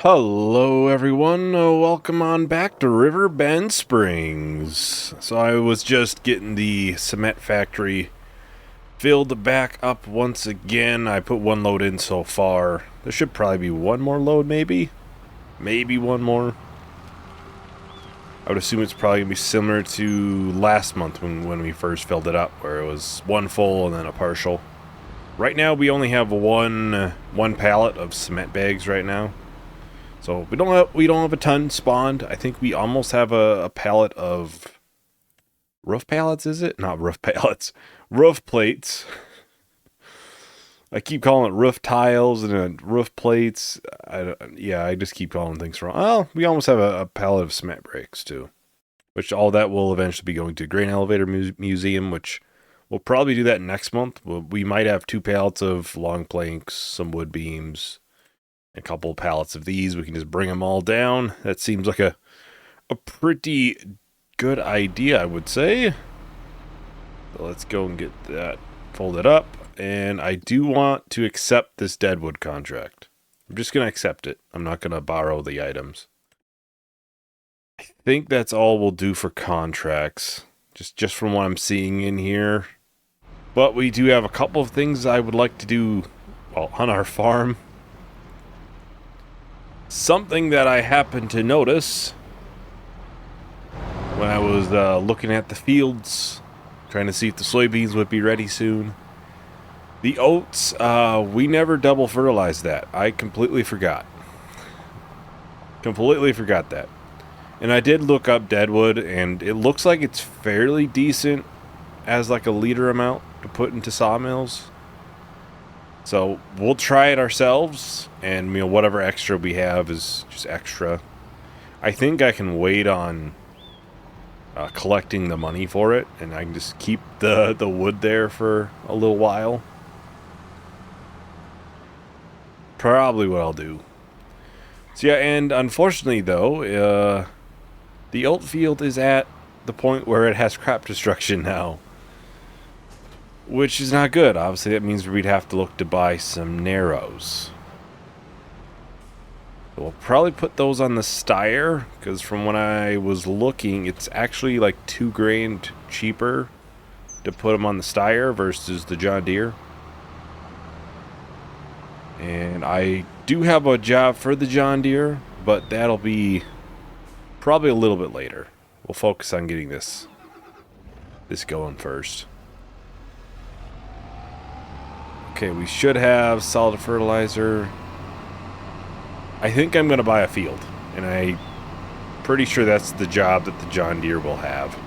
Hello everyone, welcome on back to Riverbend Springs. So I was just getting the cement factory filled back up once again. I put one load in so far. There should probably be one more load maybe. Maybe one more. I would assume it's probably going to be similar to last month when we first filled it up, where it was one full and then a partial. Right now we only have one pallet of cement bags right now. So we don't have a ton spawned. I think we almost have a pallet of roof pallets, is it? Not roof pallets. Roof plates. I keep calling it roof tiles and roof plates. I just keep calling things wrong. Well, we almost have a pallet of cement bricks too. Which all that will eventually be going to Grain Elevator Museum, which we'll probably do that next month. We might have 2 pallets of long planks, some wood beams, a couple of pallets of these. We can just bring them all down. That seems like a pretty good idea, I would say. So let's go and get that folded up. And I do want to accept this DEADWOOD contract. I'm just going to accept it. I'm not going to borrow the items. I think that's all we'll do for contracts. Just from what I'm seeing in here. But we do have a couple of things I would like to do, well, on our farm. Something that I happened to notice when I was looking at the fields, trying to see if the soybeans would be ready soon. The oats, we never double fertilized that. I completely forgot. Completely forgot that. And I did look up DEADWOOD, and it looks like it's fairly decent as like a liter amount to put into sawmills. So we'll try it ourselves, and whatever extra we have is just extra. I think I can wait on collecting the money for it, and I can just keep the wood there for a little while. Probably what I'll do. So yeah, and unfortunately though, the oat field is at the point where it has crop destruction now. Which is not good. Obviously, that means we'd have to look to buy some narrows. So we'll probably put those on the Steyr, because from when I was looking, it's actually like $2,000 cheaper to put them on the Steyr versus the John Deere. And I do have a job for the John Deere, but that'll be probably a little bit later. We'll focus on getting this going first. Okay, we should have solid fertilizer. I think I'm going to buy a field, and I'm pretty sure that's the job that the John Deere will have.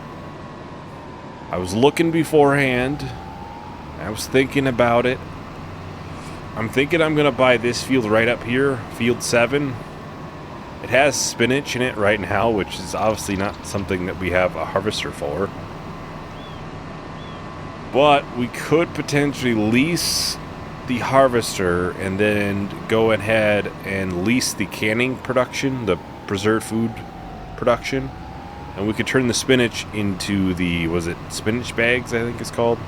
I was looking beforehand. I was thinking about it. I'm thinking I'm going to buy this field right up here, field 7. It has spinach in it right now, which is obviously not something that we have a harvester for. But we could potentially lease the harvester and then go ahead and lease the canning production, the preserved food production. And we could turn the spinach into the, was it spinach bags, I think it's called?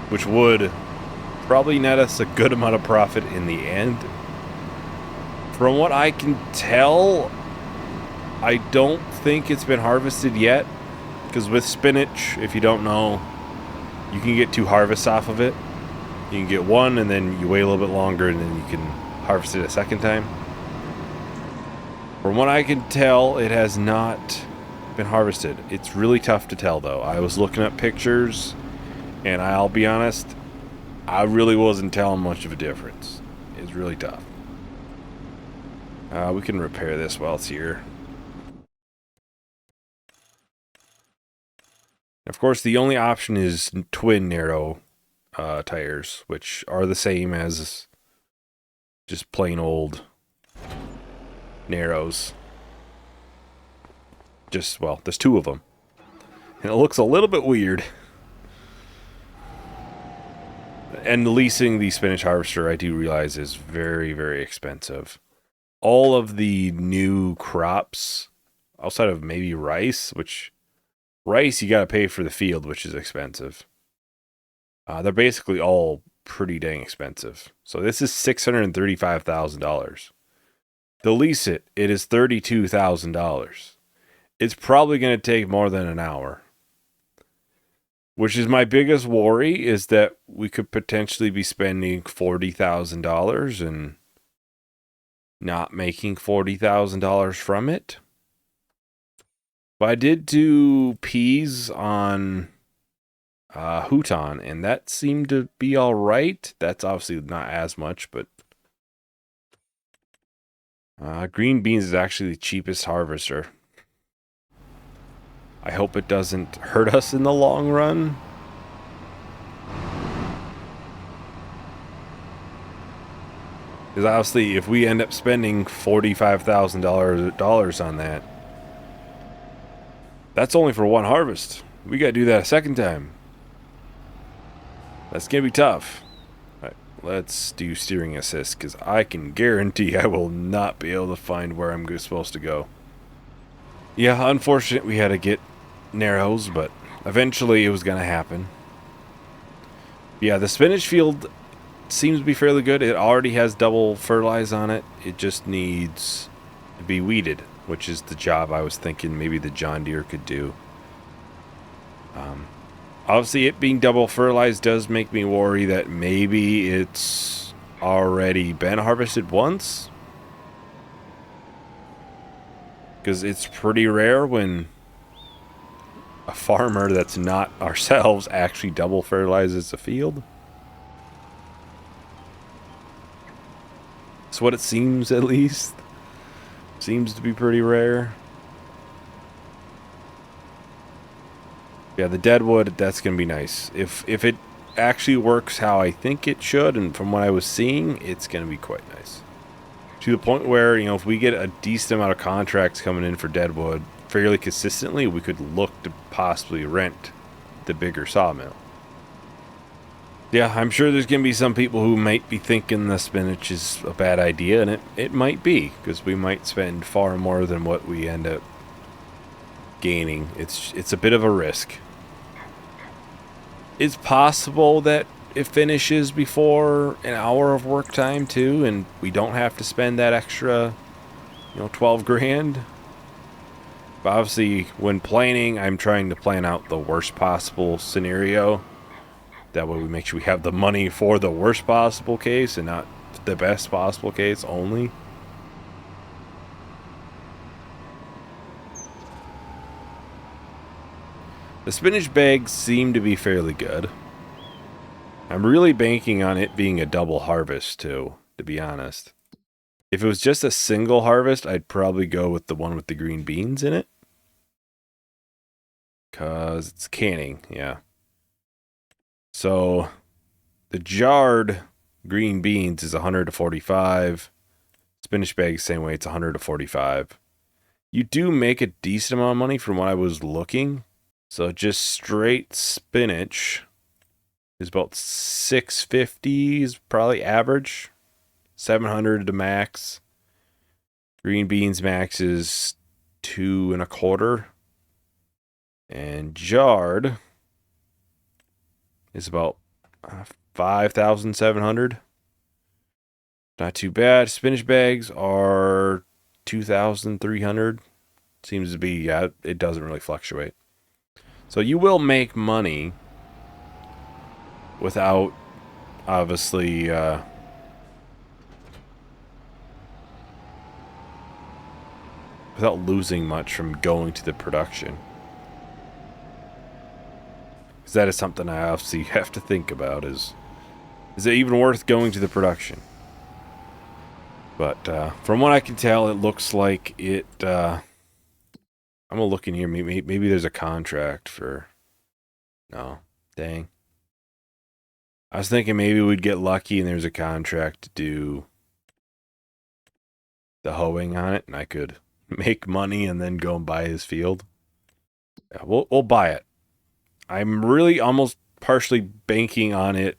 Which would probably net us a good amount of profit in the end. From what I can tell, I don't think it's been harvested yet. Because with spinach, if you don't know, you can get 2 harvests off of it. You can get one, and then you wait a little bit longer, and then you can harvest it a second time. From what I can tell, it has not been harvested. It's really tough to tell, though. I was looking at pictures, and I'll be honest, I really wasn't telling much of a difference. It's really tough. We can repair this while it's here. Of course, the only option is twin narrow tires, which are the same as just plain old narrows. Well, there's 2 of them. And it looks a little bit weird. And leasing the spinach harvester, I do realize, is very, very expensive. All of the new crops, outside of maybe rice, which... Rice, you got to pay for the field, which is expensive. They're basically all pretty dang expensive. So this is $635,000. To lease it, it is $32,000. It's probably going to take more than an hour. Which is my biggest worry, is that we could potentially be spending $40,000 and not making $40,000 from it. But I did do peas on Houton, and that seemed to be all right. That's obviously not as much, but green beans is actually the cheapest harvester. I hope it doesn't hurt us in the long run. Because obviously, if we end up spending $45,000 on that, that's only for one harvest. We got to do that a second time. That's going to be tough. All right, let's do steering assist, because I can guarantee I will not be able to find where I'm supposed to go. Yeah, unfortunate we had to get narrows, but eventually it was going to happen. Yeah, the spinach field seems to be fairly good. It already has double fertilize on it. It just needs to be weeded, which is the job I was thinking maybe the John Deere could do. Obviously, it being double fertilized does make me worry that maybe it's already been harvested once. Because it's pretty rare when a farmer that's not ourselves actually double fertilizes a field. That's what it seems, at least. Seems to be pretty rare. Yeah, the deadwood, that's going to be nice. If it actually works how I think it should, and from what I was seeing, it's going to be quite nice. To the point where, if we get a decent amount of contracts coming in for deadwood fairly consistently, we could look to possibly rent the bigger sawmill. Yeah, I'm sure there's going to be some people who might be thinking the spinach is a bad idea, and it might be, because we might spend far more than what we end up gaining. It's a bit of a risk. It's possible that it finishes before an hour of work time too, and we don't have to spend that extra, 12 grand. But obviously, when planning, I'm trying to plan out the worst possible scenario. That way we make sure we have the money for the worst possible case and not the best possible case only. The spinach bags seem to be fairly good. I'm really banking on it being a double harvest too, to be honest. If it was just a single harvest, I'd probably go with the one with the green beans in it. Because it's canning, yeah. So, the jarred green beans is 100 to 45. Spinach bags, same way, it's 100 to 45. You do make a decent amount of money from what I was looking. So just straight spinach is about $650 is probably average. $700 to max. Green beans max is $2.25. And jarred is about $5,700. Not too bad. Spinach bags are $2,300. Seems to be, yeah, it doesn't really fluctuate. So you will make money without, obviously, without losing much from going to the production. Because that is something I obviously have to think about, is it even worth going to the production? But from what I can tell, it looks like it, I'm going to look in here. Maybe there's a contract for... No. Dang. I was thinking maybe we'd get lucky and there's a contract to do the hoeing on it, and I could make money and then go and buy his field. Yeah, we'll buy it. I'm really almost partially banking on it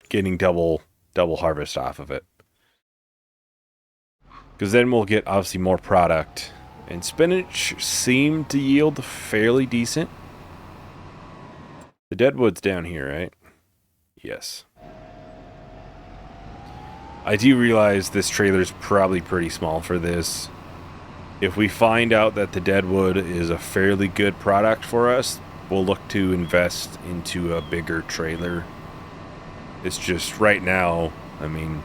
getting double harvest off of it. Because then we'll get, obviously, more product. And spinach seemed to yield fairly decent. The deadwood's down here, right? Yes. I do realize this trailer's probably pretty small for this. If we find out that the Deadwood is a fairly good product for us, we'll look to invest into a bigger trailer. It's just right now, I mean,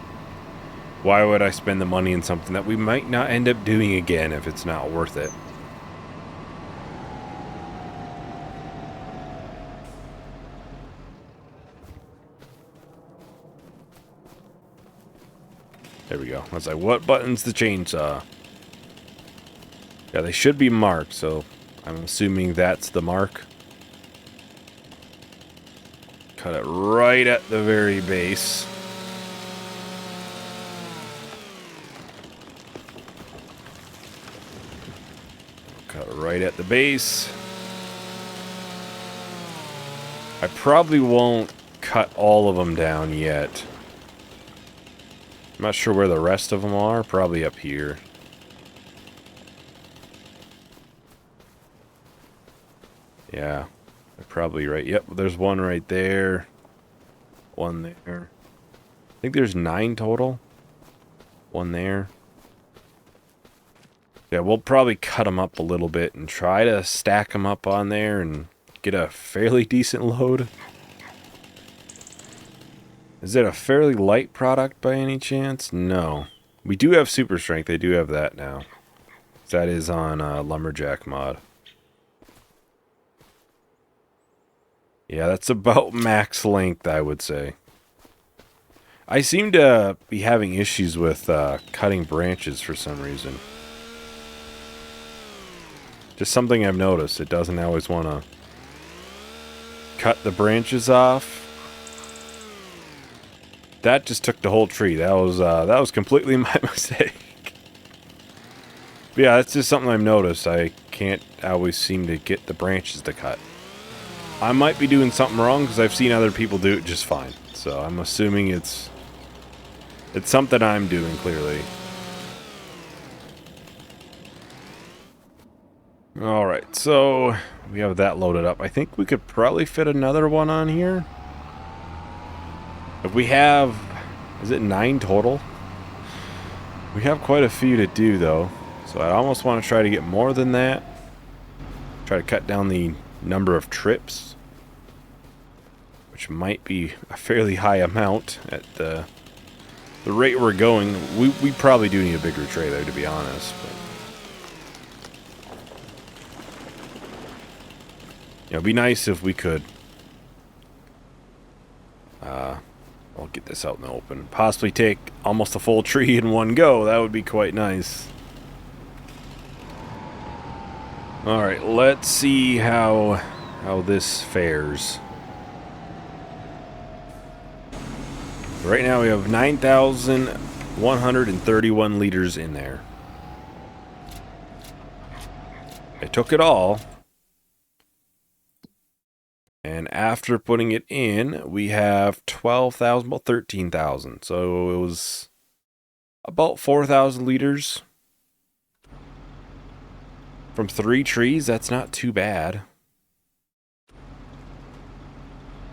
why would I spend the money in something that we might not end up doing again if it's not worth it? There we go. I was like, what button's the chainsaw? Yeah, they should be marked, so I'm assuming that's the mark. Cut it right at the very base. Cut it right at the base. I probably won't cut all of them down yet. I'm not sure where the rest of them are. Probably up here. Yeah, they're probably right. Yep, there's one right there. One there. I think there's 9 total. One there. Yeah, we'll probably cut them up a little bit and try to stack them up on there and get a fairly decent load. Is it a fairly light product by any chance? No. We do have super strength. They do have that now. That is on Lumberjack mod. Yeah, that's about max length, I would say. I seem to be having issues with cutting branches for some reason. Just something I've noticed. It doesn't always want to cut the branches off. That just took the whole tree. That was completely my mistake. But yeah, that's just something I've noticed. I can't always seem to get the branches to cut. I might be doing something wrong because I've seen other people do it just fine. So I'm assuming it's something I'm doing clearly. Alright, so we have that loaded up. I think we could probably fit another one on here. If we have, is it 9 total? We have quite a few to do though. So I almost want to try to get more than that. Try to cut down the number of trips, which might be a fairly high amount at the rate we're going. We probably do need a bigger trailer, to be honest. But, you know, it'd be nice if we could. I'll get this out in the open. Possibly take almost a full tree in one go. That would be quite nice. Alright, let's see how this fares. Right now we have 9,131 liters in there. I took it all. And after putting it in, we have 12,000, about 13,000. So it was about 4,000 liters. From 3 trees, that's not too bad.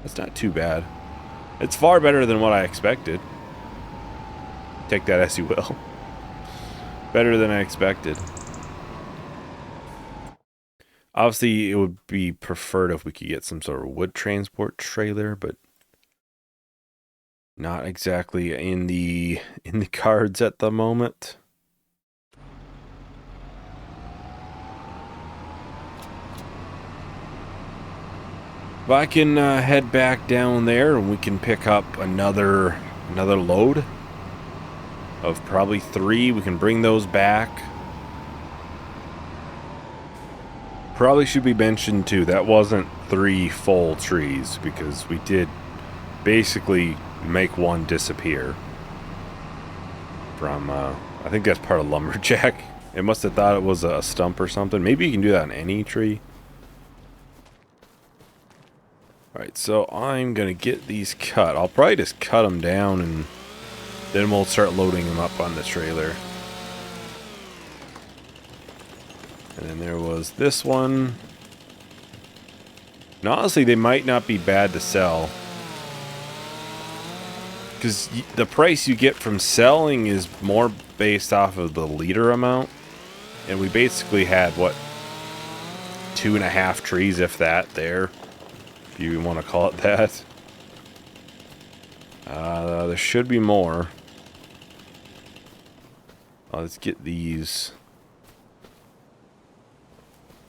That's not too bad. It's far better than what I expected. Take that as you will. Better than I expected. Obviously, it would be preferred if we could get some sort of wood transport trailer, but not exactly in the cards at the moment. But I can head back down there and we can pick up another load of probably 3. We can bring those back. Probably should be mentioned too, that wasn't 3 full trees because we did basically make one disappear from, I think that's part of Lumberjack. It must have thought it was a stump or something. Maybe you can do that on any tree. Alright, so I'm going to get these cut. I'll probably just cut them down and then we'll start loading them up on the trailer. And then there was this one. And honestly, they might not be bad to sell. because the price you get from selling is more based off of the liter amount. And we basically had, what, 2.5 trees, if that, there. If you want to call it that. There should be more. Let's get these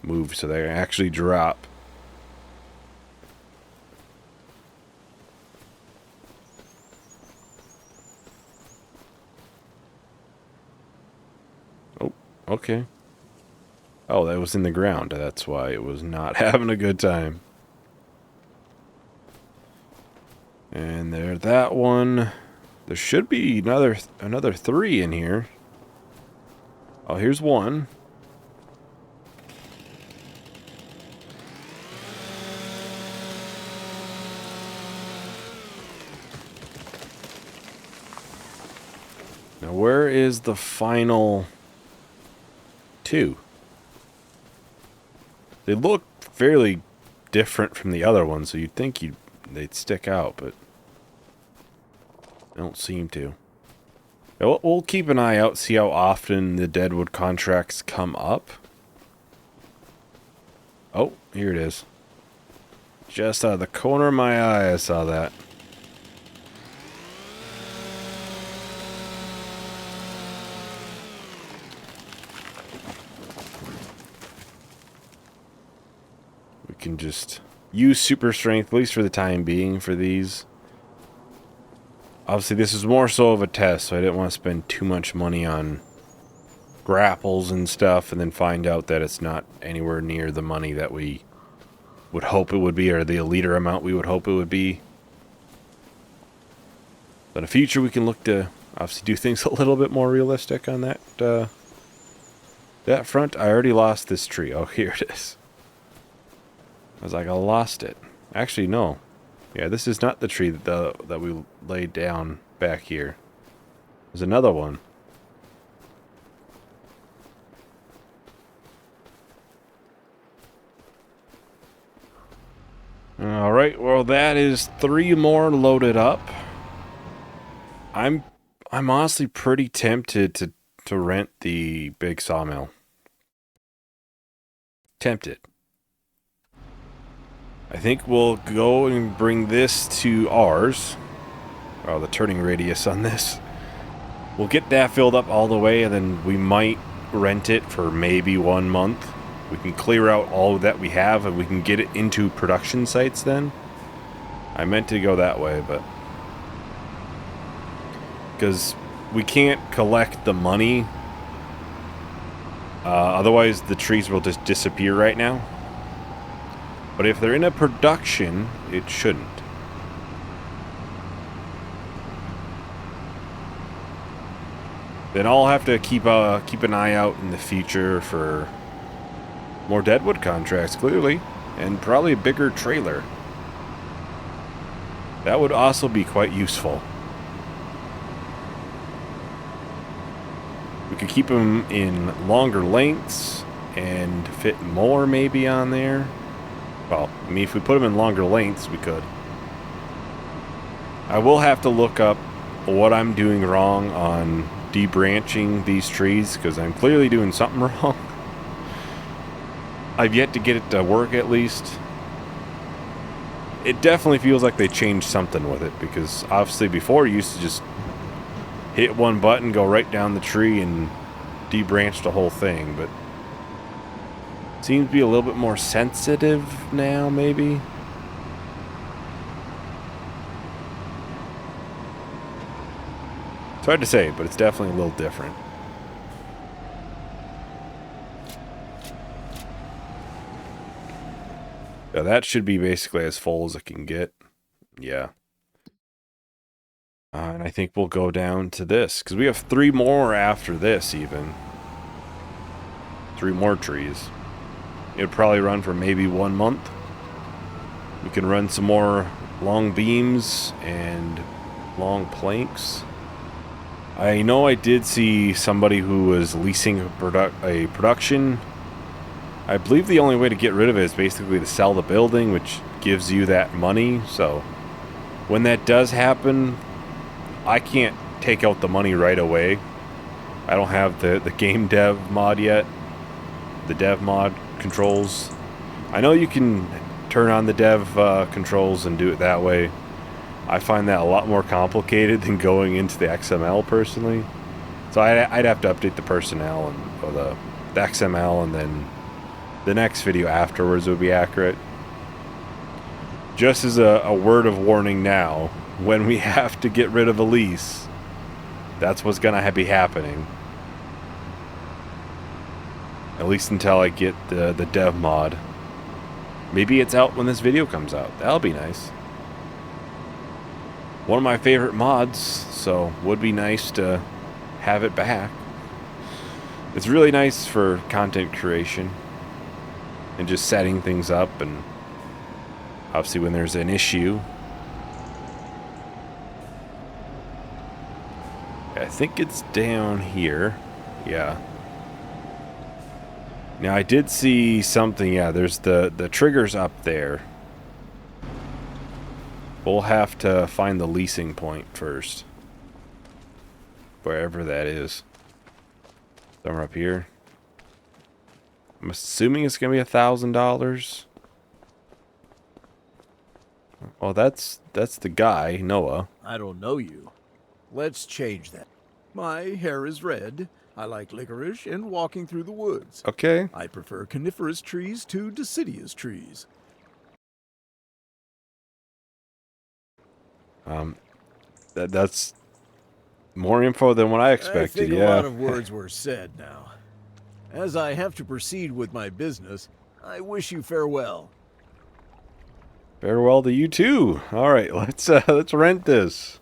moved so they actually drop. Oh, okay. Oh, that was in the ground. That's why it was not having a good time. And there, that one. There should be another 3 in here. Oh, here's one. Now, where is the final 2? They look fairly different from the other ones, so you'd think they'd stick out, but they don't seem to. Now, we'll keep an eye out, see how often the Deadwood contracts come up. Oh, here it is. Just out of the corner of my eye, I saw that. We can just use super strength, at least for the time being, for these. Obviously, this is more so of a test, so I didn't want to spend too much money on grapples and stuff, and then find out that it's not anywhere near the money that we would hope it would be, or the liter amount we would hope it would be. But in the future, we can look to obviously do things a little bit more realistic on that that front. I already lost this tree. Oh, here it is. I was like, I lost it. Actually, no. Yeah, this is not the tree that we laid down back here. There's another one. Alright, well that is 3 more loaded up. I'm honestly pretty tempted to rent the big sawmill. Tempted. I think we'll go and bring this to ours. Oh, the turning radius on this. We'll get that filled up all the way, and then we might rent it for maybe 1 month. We can clear out all that we have, and we can get it into production sites then. I meant to go that way, but... because we can't collect the money. Otherwise, the trees will just disappear right now. But if they're in a production, it shouldn't. Then I'll have to keep an eye out in the future for more Deadwood contracts, clearly, and probably a bigger trailer. That would also be quite useful. We could keep them in longer lengths and fit more maybe on there. Well, I mean, if we put them in longer lengths, we could. I will have to look up what I'm doing wrong on debranching these trees, because I'm clearly doing something wrong. I've yet to get it to work, at least. It definitely feels like they changed something with it, because obviously before you used to just hit one button, go right down the tree, and debranch the whole thing, but seems to be a little bit more sensitive now, maybe. It's hard to say, but it's definitely a little different. Yeah, that should be basically as full as it can get. Yeah. And I think we'll go down to this, because we have 3 more after this, even. 3 more trees. It would probably run for maybe 1 month. We can run some more long beams and long planks. I know I did see somebody who was leasing a production. I believe the only way to get rid of it is basically to sell the building, which gives you that money. So when that does happen, I can't take out the money right away. I don't have the game dev mod yet. The dev mod controls. I know you can turn on the dev controls and do it that way. I find that a lot more complicated than going into the XML personally. So I'd have to update the personnel and or the XML, and then the next video afterwards would be accurate. Just as a word of warning now, when we have to get rid of a lease, that's what's going to be happening. At least until I get the dev mod. Maybe it's out when this video comes out. That'll be nice. One of my favorite mods, so would be nice to have it back. It's really nice for content creation and just setting things up, and obviously when there's an issue. I think it's down here. Yeah. Now I did see something. Yeah, there's the triggers up there. We'll have to find the leasing point first. Wherever that is. Somewhere up here. I'm assuming it's going to be $1,000. Well, that's the guy, Noah. I don't know you. Let's change that. My hair is red. I like licorice and walking through the woods. Okay. I prefer coniferous trees to deciduous trees. That's more info than what I expected. I think yeah. a lot of words were said now. As I have to proceed with my business, I wish you farewell. Farewell to you too. All right, let's rent this.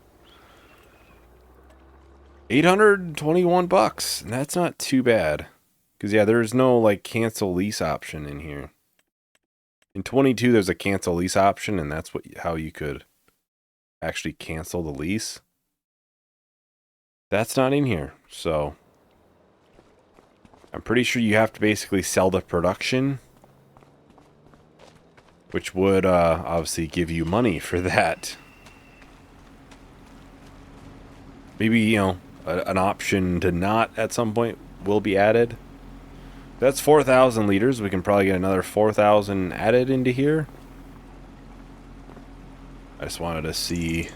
$821, and that's not too bad. Because yeah, there's no like cancel lease option in here. In 22, there's a cancel lease option, and that's how you could actually cancel the lease. That's not in here, so I'm pretty sure you have to basically sell the production, which would obviously give you money for that. Maybe, you know, an option to not at some point will be added. That's 4,000 liters. We can probably get another 4,000 added into here. I just wanted to see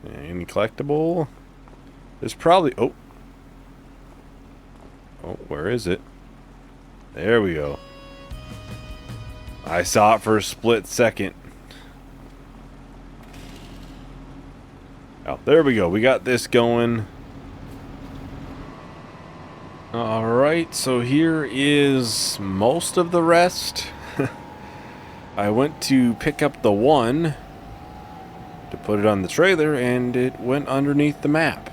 any collectible. There's probably... Oh, where is it? There we go. I saw it for a split second. Oh, there we go. We got this going. Alright, so here is most of the rest. I went to pick up the one to put it on the trailer, and it went underneath the map.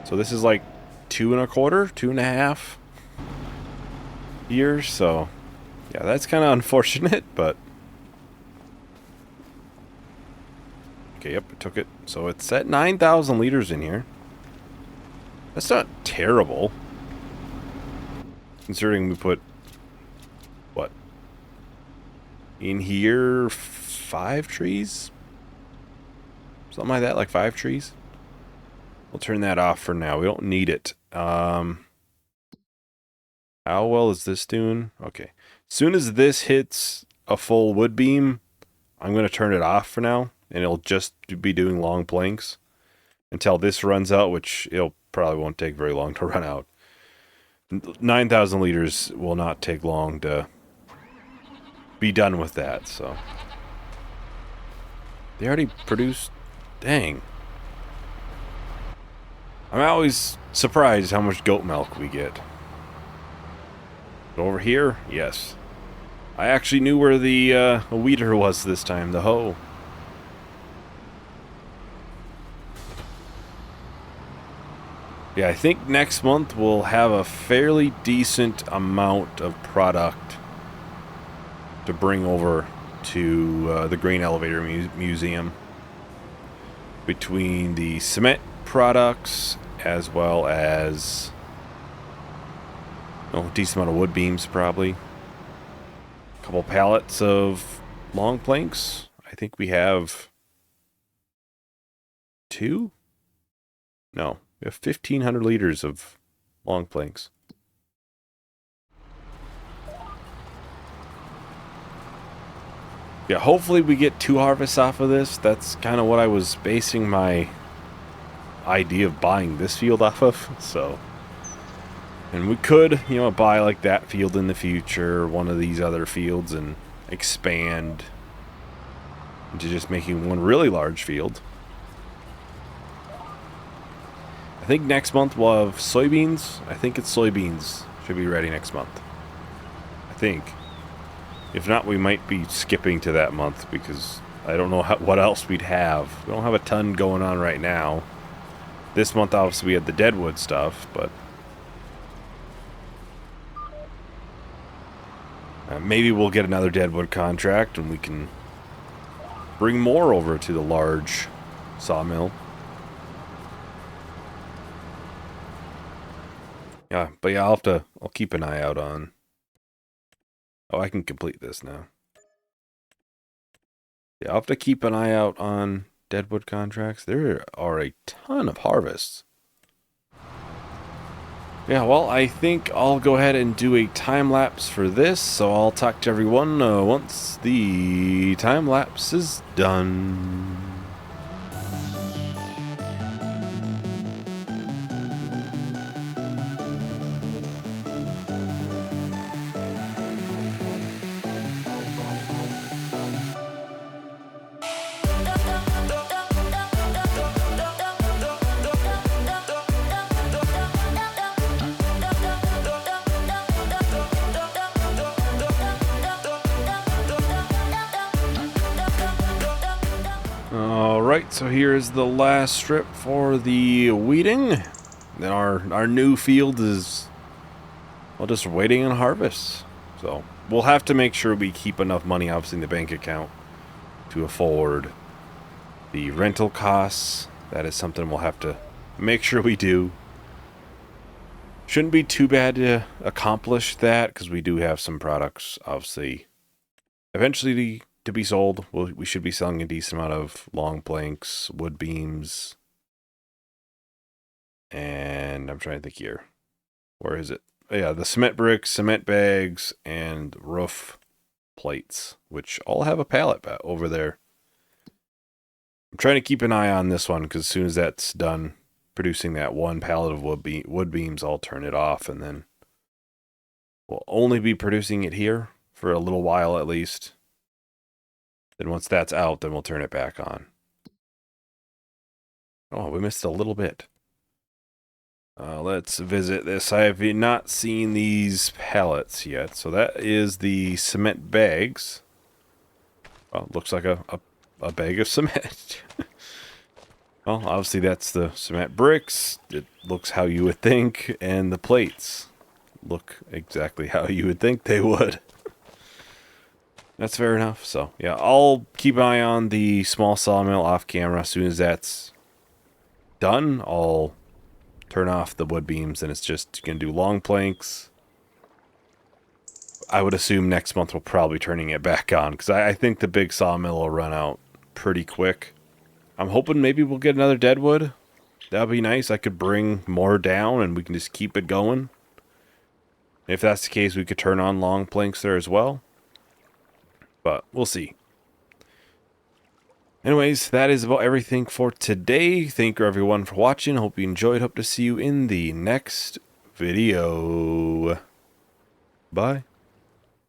So this is like 2.25, 2.5 years, so yeah, that's kind of unfortunate, but okay, yep, it took it. So it's at 9,000 liters in here. That's not terrible, considering we put, what, in here, 5 trees? Something like that, like 5 trees. We'll turn that off for now. We don't need it. How well is this doing? Okay. As soon as this hits a full wood beam, I'm going to turn it off for now, and it'll just be doing long planks until this runs out, which it'll probably won't take very long to run out. 9,000 liters will not take long to be done with that, so. They already produced... Dang. I'm always surprised how much goat milk we get. Over here, yes. I actually knew where the weeder was this time, the hoe. Yeah, I think next month we'll have a fairly decent amount of product to bring over to the Grain Elevator Museum. Between the cement products as well as a decent amount of wood beams, probably. A couple pallets of long planks. I think we have 2? No, we have 1,500 liters of long planks. Yeah, hopefully we get 2 harvests off of this. That's kind of what I was basing my idea of buying this field off of. So, and we could, you know, buy like that field in the future, one of these other fields, and expand into just making one really large field. I think next month we'll have soybeans. I think it's soybeans should be ready next month. I think. If not, we might be skipping to that month because I don't know what else we'd have. We don't have a ton going on right now. This month, obviously, we had the DEADWOOD stuff, but maybe we'll get another DEADWOOD contract and we can bring more over to the large sawmill. Yeah, but yeah, I'll keep an eye out on. Oh, I can complete this now. Yeah, I'll have to keep an eye out on DEADWOOD contracts. There are a ton of harvests. Yeah, well, I think I'll go ahead and do a time lapse for this, so I'll talk to everyone once the time lapse is done. Alright, so here's the last strip for the weeding. Then our new field is, well, just waiting on harvest. So we'll have to make sure we keep enough money, obviously, in the bank account to afford the rental costs. That is something we'll have to make sure we do. Shouldn't be too bad to accomplish that, because we do have some products, obviously, eventually to be sold. We should be selling a decent amount of long planks, wood beams, and I'm trying to think here. Where is it? Oh, yeah, the cement bricks, cement bags, and roof plates, which all have a pallet over there. I'm trying to keep an eye on this one, because as soon as that's done producing that one pallet of wood beams, I'll turn it off, and then we'll only be producing it here for a little while at least. Then once that's out, then we'll turn it back on. Oh, we missed a little bit. Let's visit this. I have not seen these pallets yet. So that is the cement bags. Well, looks like a bag of cement. Well, obviously that's the cement bricks. It looks how you would think. And the plates look exactly how you would think they would. That's fair enough. So, yeah, I'll keep an eye on the small sawmill off camera. As soon as that's done, I'll turn off the wood beams, and it's just going to do long planks. I would assume next month we'll probably be turning it back on, because I think the big sawmill will run out pretty quick. I'm hoping maybe we'll get another DEADWOOD. That would be nice. I could bring more down, and we can just keep it going. If that's the case, we could turn on long planks there as well. But we'll see. Anyways, that is about everything for today. Thank you everyone for watching. Hope you enjoyed. Hope to see you in the next video. Bye.